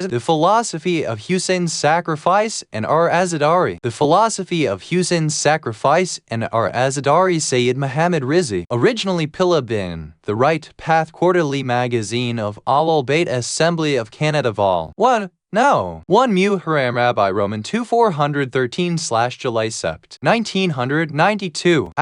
The philosophy of Husayn's sacrifice and our Azadari. The philosophy of Husayn's sacrifice and our Azadari. Sayyid Muhammad Rizvi, originally Pilla bin, The Right Path Quarterly Magazine of Al-Bayt Assembly of Canada Vol. 1. No. 1 Muharram Rabbi Roman 2413/July Sept. 1992. ****.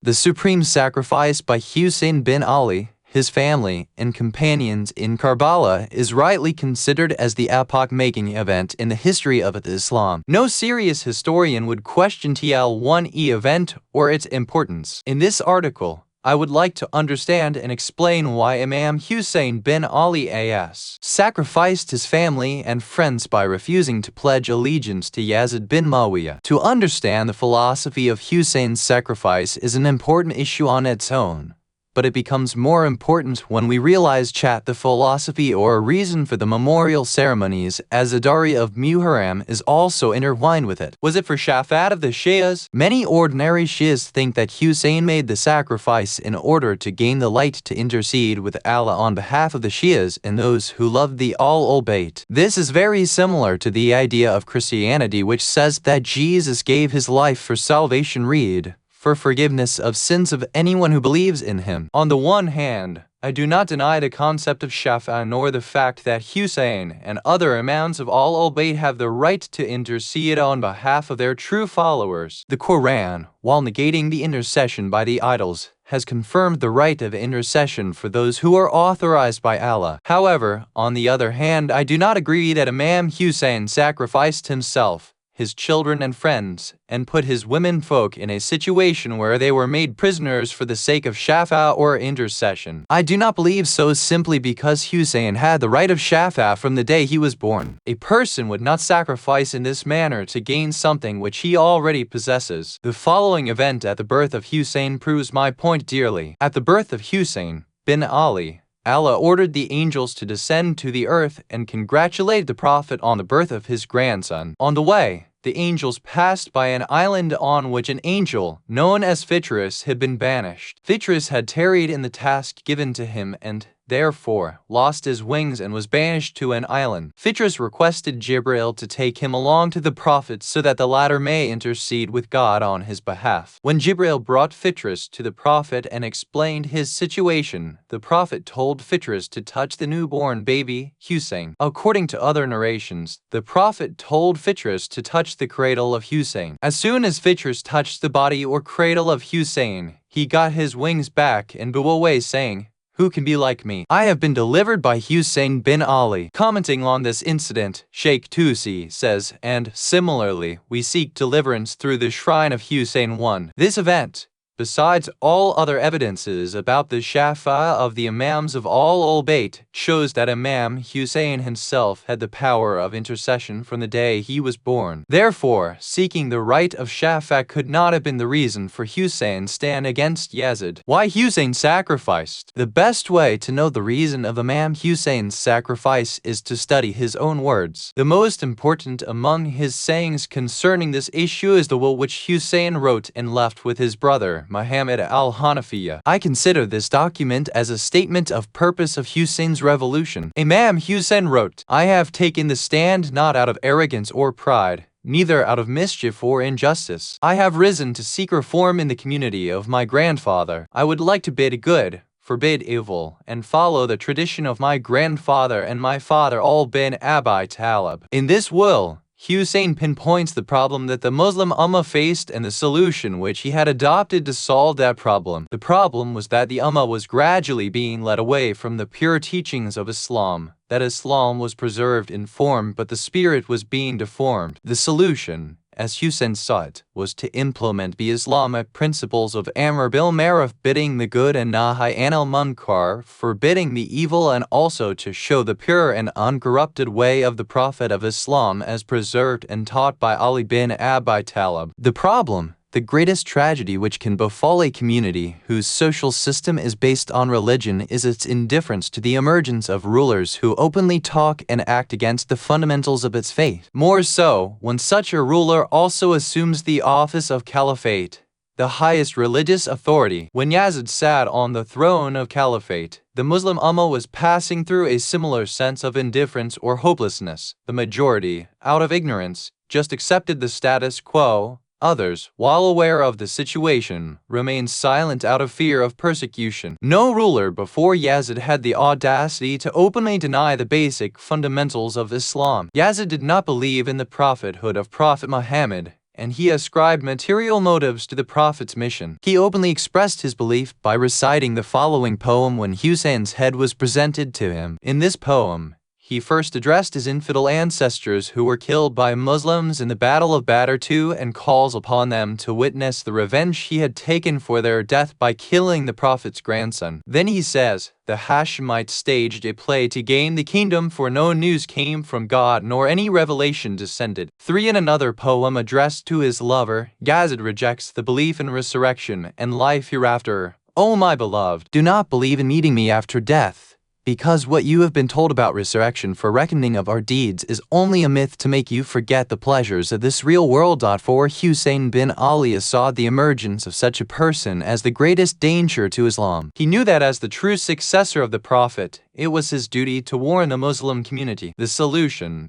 The supreme sacrifice by Husayn bin Ali, his family, and companions in Karbala is rightly considered as the epoch-making event in the history of Islam. No serious historian would question TL1E event or its importance. In this article, I would like to understand and explain why Imam Husayn bin Ali as sacrificed his family and friends by refusing to pledge allegiance to Yazid bin Muawiyah. To understand the philosophy of Husayn's sacrifice is an important issue on its own, but it becomes more important when we realize the philosophy or reason for the memorial ceremonies Azadari of Muharram is also intertwined with it. Was it for Shafat of the Shias? Many ordinary Shias think that Husayn made the sacrifice in order to gain the light to intercede with Allah on behalf of the Shias and those who loved the Al-Bayt. This is very similar to the idea of Christianity, which says that Jesus gave his life for salvation. Read, for forgiveness of sins of anyone who believes in him. On the one hand, I do not deny the concept of Shafa nor the fact that Husayn and other Imams of Al-Bayt have the right to intercede on behalf of their true followers. The Quran, while negating the intercession by the idols, has confirmed the right of intercession for those who are authorized by Allah. However, on the other hand, I do not agree that Imam Husayn sacrificed himself, his children and friends, and put his women folk in a situation where they were made prisoners for the sake of shafa or intercession. I do not believe so simply because Husayn had the right of shafa from the day he was born. A person would not sacrifice in this manner to gain something which he already possesses. The following event at the birth of Husayn proves my point dearly. At the birth of Husayn bin Ali, Allah ordered the angels to descend to the earth and congratulate the Prophet on the birth of his grandson. On the way, the angels passed by an island on which an angel, known as Fitris, had been banished. Fitris had tarried in the task given to him and, therefore, lost his wings and was banished to an island. Fitris requested Jibril to take him along to the Prophet so that the latter may intercede with God on his behalf. When Jibril brought Fitris to the Prophet and explained his situation, the Prophet told Fitris to touch the newborn baby, Husayn. According to other narrations, the Prophet told Fitris to touch the cradle of Husayn. As soon as Fitris touched the body or cradle of Husayn, he got his wings back and blew away, saying, "Who can be like me? I have been delivered by Husayn bin Ali." Commenting on this incident, Sheikh Tusi says, and similarly, we seek deliverance through the shrine of Husayn 1. This event, besides all other evidences about the Shafa of the Imams of Al-Bayt, shows that Imam Husayn himself had the power of intercession from the day he was born. Therefore, seeking the right of Shafa could not have been the reason for Husayn's stand against Yazid. Why Husayn sacrificed? The best way to know the reason of Imam Husayn's sacrifice is to study his own words. The most important among his sayings concerning this issue is the will which Husayn wrote and left with his brother, Muhammad al-Hanafiya. I consider this document as a statement of purpose of Husayn's revolution. Imam Husayn wrote, "I have taken the stand not out of arrogance or pride, neither out of mischief or injustice. I have risen to seek reform in the community of my grandfather. I would like to bid good, forbid evil, and follow the tradition of my grandfather and my father Al bin Abi Talib." In this will, Husayn pinpoints the problem that the Muslim Ummah faced and the solution which he had adopted to solve that problem. The problem was that the Ummah was gradually being led away from the pure teachings of Islam, that Islam was preserved in form but the spirit was being deformed. The solution, as Husayn saw it, was to implement the Islamic principles of Amr bil Ma'ruf, bidding the good, and Nahy anil Munkar, forbidding the evil, and also to show the pure and uncorrupted way of the Prophet of Islam as preserved and taught by Ali bin Abi Talib. The problem, the greatest tragedy which can befall a community whose social system is based on religion, is its indifference to the emergence of rulers who openly talk and act against the fundamentals of its faith. More so, when such a ruler also assumes the office of caliphate, the highest religious authority. When Yazid sat on the throne of caliphate, the Muslim Ummah was passing through a similar sense of indifference or hopelessness. The majority, out of ignorance, just accepted the status quo. Others, while aware of the situation, remained silent out of fear of persecution. No ruler before Yazid had the audacity to openly deny the basic fundamentals of Islam. Yazid did not believe in the prophethood of Prophet Muhammad, and he ascribed material motives to the Prophet's mission. He openly expressed his belief by reciting the following poem when Husayn's head was presented to him. In this poem, he first addressed his infidel ancestors who were killed by Muslims in the Battle of Badr II and calls upon them to witness the revenge he had taken for their death by killing the Prophet's grandson. Then he says, "The Hashemites staged a play to gain the kingdom, for no news came from God nor any revelation descended." 3. In another poem addressed to his lover, Yazid rejects the belief in resurrection and life hereafter. "O my beloved, do not believe in meeting me after death, because what you have been told about resurrection for reckoning of our deeds is only a myth to make you forget the pleasures of this real world." For Husayn bin Ali saw the emergence of such a person as the greatest danger to Islam. He knew that as the true successor of the Prophet, it was his duty to warn the Muslim community. The solution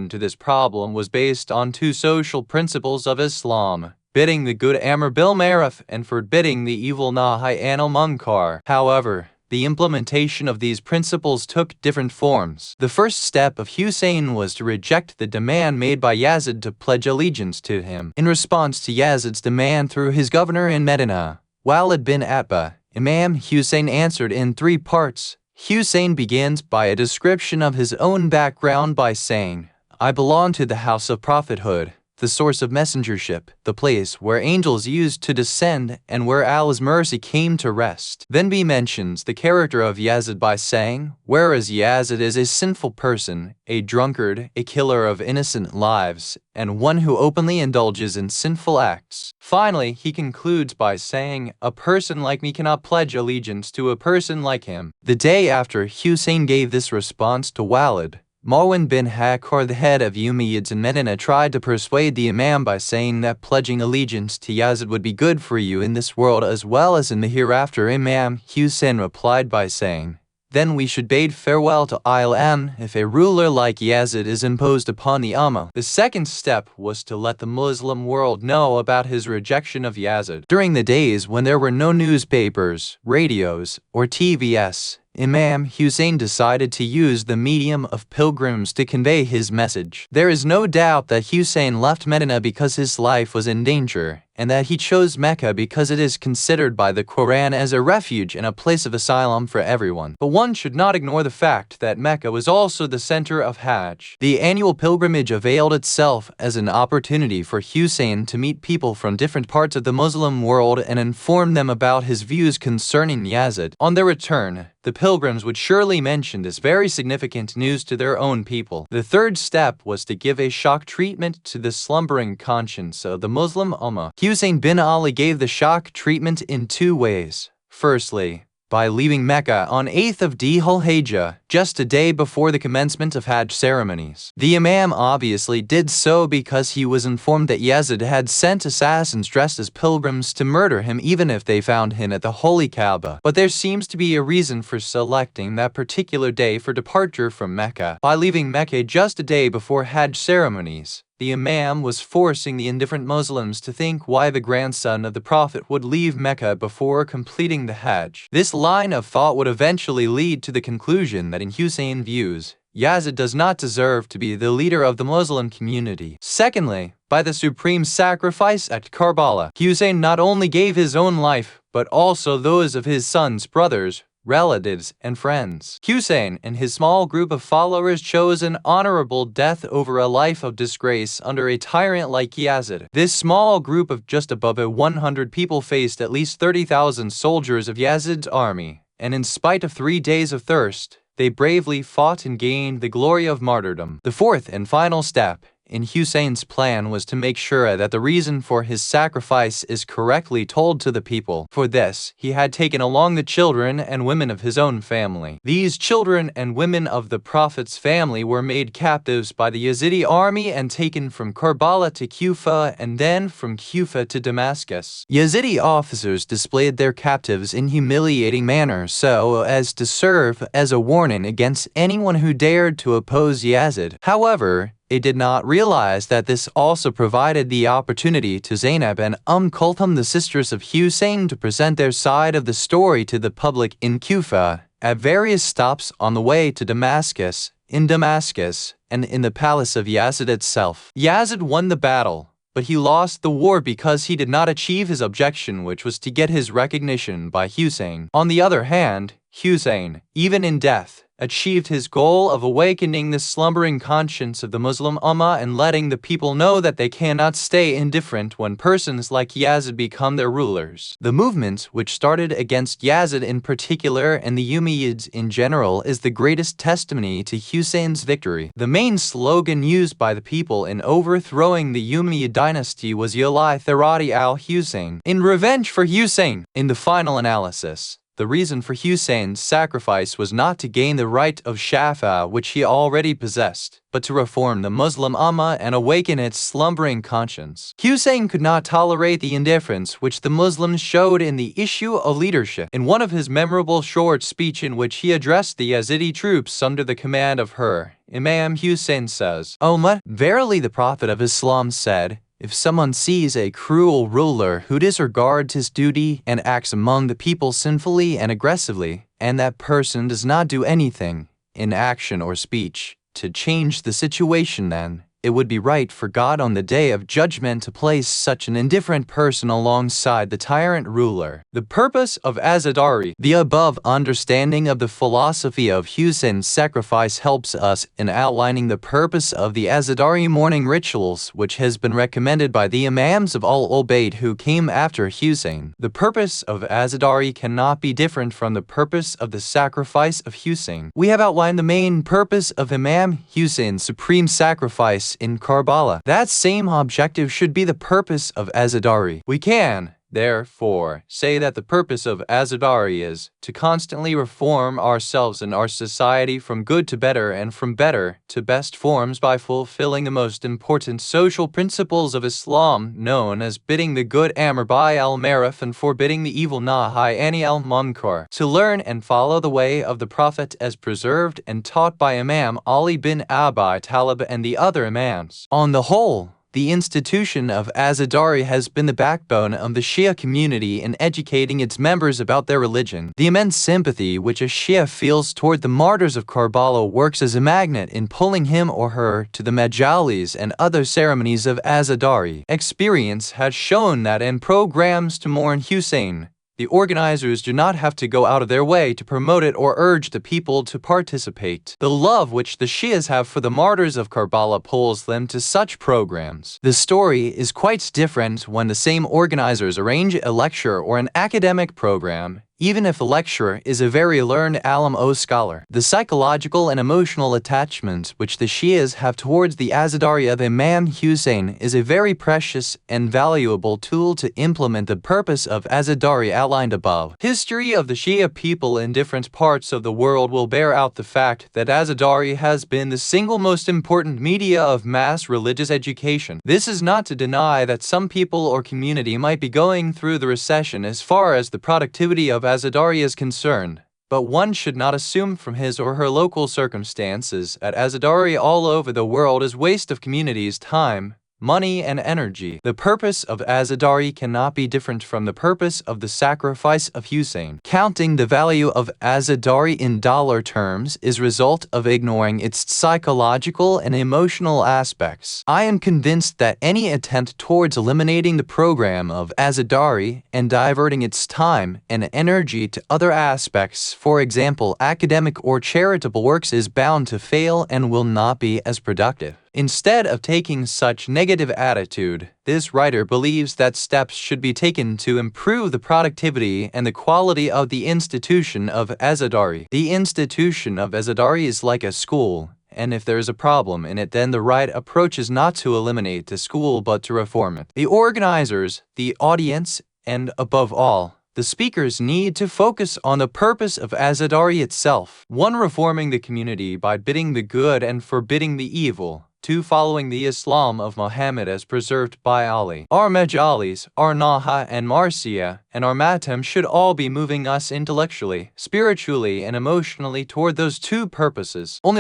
to this problem was based on 2 social principles of Islam: bidding the good Amr bil Ma'ruf and forbidding the evil Nahy anil Munkar. However, the implementation of these principles took different forms. The first step of Husayn was to reject the demand made by Yazid to pledge allegiance to him. In response to Yazid's demand through his governor in Medina, Walid bin Atba, Imam Husayn answered in 3 parts. Husayn begins by a description of his own background by saying, "I belong to the house of prophethood, the source of messengership, the place where angels used to descend and where Allah's mercy came to rest." Then he mentions the character of Yazid by saying, "Whereas Yazid is a sinful person, a drunkard, a killer of innocent lives, and one who openly indulges in sinful acts." Finally, he concludes by saying, "A person like me cannot pledge allegiance to a person like him." The day after Husayn gave this response to Walid, Marwan bin Hakar, the head of Umayyads in Medina, tried to persuade the Imam by saying that pledging allegiance to Yazid would be good for you in this world as well as in the hereafter. Imam Husayn replied by saying, "Then we should bid farewell to Islam if a ruler like Yazid is imposed upon the Ummah." The second step was to let the Muslim world know about his rejection of Yazid. During the days when there were no newspapers, radios, or TVs, Imam Husayn decided to use the medium of pilgrims to convey his message. There is no doubt that Husayn left Medina because his life was in danger, and that he chose Mecca because it is considered by the Quran as a refuge and a place of asylum for everyone. But one should not ignore the fact that Mecca was also the center of Hajj. The annual pilgrimage availed itself as an opportunity for Husayn to meet people from different parts of the Muslim world and inform them about his views concerning Yazid. On their return, the pilgrims would surely mention this very significant news to their own people. The third step was to give a shock treatment to the slumbering conscience of the Muslim Ummah. Husayn bin Ali gave the shock treatment in 2 ways. Firstly, by leaving Mecca on 8th of Dhul-Hijjah, just a day before the commencement of Hajj ceremonies. The Imam obviously did so because he was informed that Yazid had sent assassins dressed as pilgrims to murder him even if they found him at the Holy Kaaba. But there seems to be a reason for selecting that particular day for departure from Mecca. By leaving Mecca just a day before Hajj ceremonies, the Imam was forcing the indifferent Muslims to think why the grandson of the Prophet would leave Mecca before completing the Hajj. This line of thought would eventually lead to the conclusion that in Husayn's views, Yazid does not deserve to be the leader of the Muslim community. Secondly, by the supreme sacrifice at Karbala, Husayn not only gave his own life, but also those of his sons, brothers, relatives, and friends. Husayn and his small group of followers chose an honorable death over a life of disgrace under a tyrant like Yazid. This small group of just above 100 people faced at least 30,000 soldiers of Yazid's army, and in spite of 3 days of thirst, they bravely fought and gained the glory of martyrdom. The fourth and final step in Husayn's plan was to make sure that the reason for his sacrifice is correctly told to the people. For this, he had taken along the children and women of his own family. These children and women of the Prophet's family were made captives by the Yazidi army and taken from Karbala to Kufa and then from Kufa to Damascus. Yazidi officers displayed their captives in humiliating manner so as to serve as a warning against anyone who dared to oppose Yazid. However, they did not realize that this also provided the opportunity to Zainab and Kulthum, the sisters of Husayn, to present their side of the story to the public in Kufa, at various stops on the way to Damascus, in Damascus, and in the palace of Yazid itself. Yazid won the battle, but he lost the war because he did not achieve his objective, which was to get his recognition by Husayn. On the other hand, Husayn, even in death, achieved his goal of awakening the slumbering conscience of the Muslim Ummah and letting the people know that they cannot stay indifferent when persons like Yazid become their rulers. The movement, which started against Yazid in particular and the Umayyads in general, is the greatest testimony to Husayn's victory. The main slogan used by the people in overthrowing the Umayyad dynasty was Yalai Tharati al-Husayn, in revenge for Husayn. In the final analysis, the reason for Husayn's sacrifice was not to gain the right of Shafa, which he already possessed, but to reform the Muslim Ummah and awaken its slumbering conscience. Husayn could not tolerate the indifference which the Muslims showed in the issue of leadership. In one of his memorable short speech in which he addressed the Yazidi troops under the command of her, Imam Husayn says, "O Ummah, verily the Prophet of Islam said, if someone sees a cruel ruler who disregards his duty and acts among the people sinfully and aggressively, and that person does not do anything, in action or speech, to change the situation, then it would be right for God on the day of judgment to place such an indifferent person alongside the tyrant ruler." The purpose of Azadari. The above understanding of the philosophy of Husayn's sacrifice helps us in outlining the purpose of the Azadari morning rituals, which has been recommended by the Imams of Al-Ubaid who came after Husayn. The purpose of Azadari cannot be different from the purpose of the sacrifice of Husayn. We have outlined the main purpose of Imam Husayn's supreme sacrifice in Karbala. That same objective should be the purpose of Azadari. We can, therefore, say that the purpose of Azadari is to constantly reform ourselves and our society from good to better and from better to best forms by fulfilling the most important social principles of Islam, known as bidding the good amr by al-maruf and forbidding the evil nahi anil munkar. To learn and follow the way of the Prophet as preserved and taught by Imam Ali bin Abi Talib and the other Imams. On the whole, the institution of Azadari has been the backbone of the Shia community in educating its members about their religion. The immense sympathy which a Shia feels toward the martyrs of Karbala works as a magnet in pulling him or her to the majalis and other ceremonies of Azadari. Experience has shown that in programs to mourn Husayn, the organizers do not have to go out of their way to promote it or urge the people to participate. The love which the Shias have for the martyrs of Karbala pulls them to such programs. The story is quite different when the same organizers arrange a lecture or an academic program, even if the lecturer is a very learned alim or scholar. The psychological and emotional attachment which the Shias have towards the Azadari of Imam Husayn is a very precious and valuable tool to implement the purpose of Azadari outlined above. History of the Shia people in different parts of the world will bear out the fact that Azadari has been the single most important media of mass religious education. This is not to deny that some people or community might be going through the recession as far as the productivity of Azadari is concerned, but one should not assume from his or her local circumstances that Azadari all over the world is waste of community's time, money, and energy. The purpose of Azadari cannot be different from the purpose of the sacrifice of Husayn. Counting the value of Azadari in dollar terms is result of ignoring its psychological and emotional aspects. I am convinced that any attempt towards eliminating the program of Azadari and diverting its time and energy to other aspects, for example academic or charitable works, is bound to fail and will not be as productive. Instead of taking such negative attitude, this writer believes that steps should be taken to improve the productivity and the quality of the institution of Azadari. The institution of Azadari is like a school, and if there is a problem in it, then the right approach is not to eliminate the school but to reform it. The organizers, the audience, and above all, the speakers need to focus on the purpose of Azadari itself. 1. Reforming the community by bidding the good and forbidding the evil. 2. Following the Islam of Muhammad as preserved by Ali. Our majalis, our naha and marsiya, and our matam should all be moving us intellectually, spiritually, and emotionally toward those two purposes. What?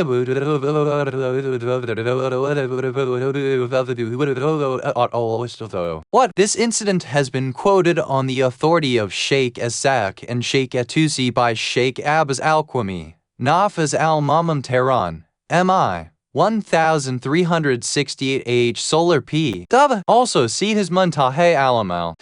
This incident has been quoted on the authority of Sheikh Azak and Sheikh Atusi by Sheikh Abbas Al-Qwami, Nafaz Al-Mamam Tehran, M.I. 1368 H. Solar P. Dub. Also see his Muntahe Alamal.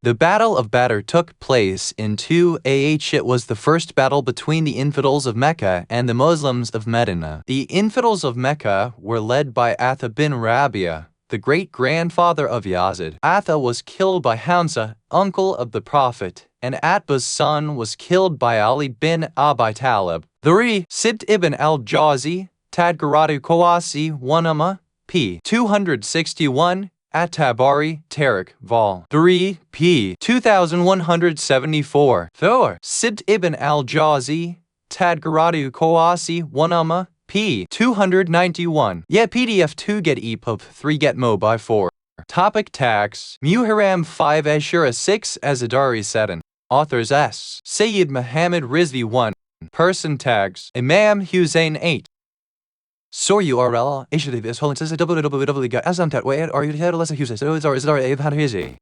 The Battle of Badr took place in 2 AH. It was the first battle between the infidels of Mecca and the Muslims of Medina. The infidels of Mecca were led by Atha bin Rabia, the great-grandfather of Yazid. Atha was killed by Hamza, uncle of the Prophet, and Atba's son was killed by Ali bin Abi Talib. 3. Sibt ibn al-Jazi, Tadgaratu Kawasi 1 p. 261, At-Tabari, Tariq, Vol. 3, p. 2174. 4. Sibt ibn al-Jazi, Tadgaratu Kawasi 1 p. 291. PDF 2 get EPUB 3 get Mobi 4. Topic tags. Muharram 5 Ashura 6 Azadari 7. Authors S. Sayyid Muhammad Rizvi 1. Person tags. Imam Husayn 8. Source URL HTTPS www.azam.way or you had less Husayn so it's already had easy.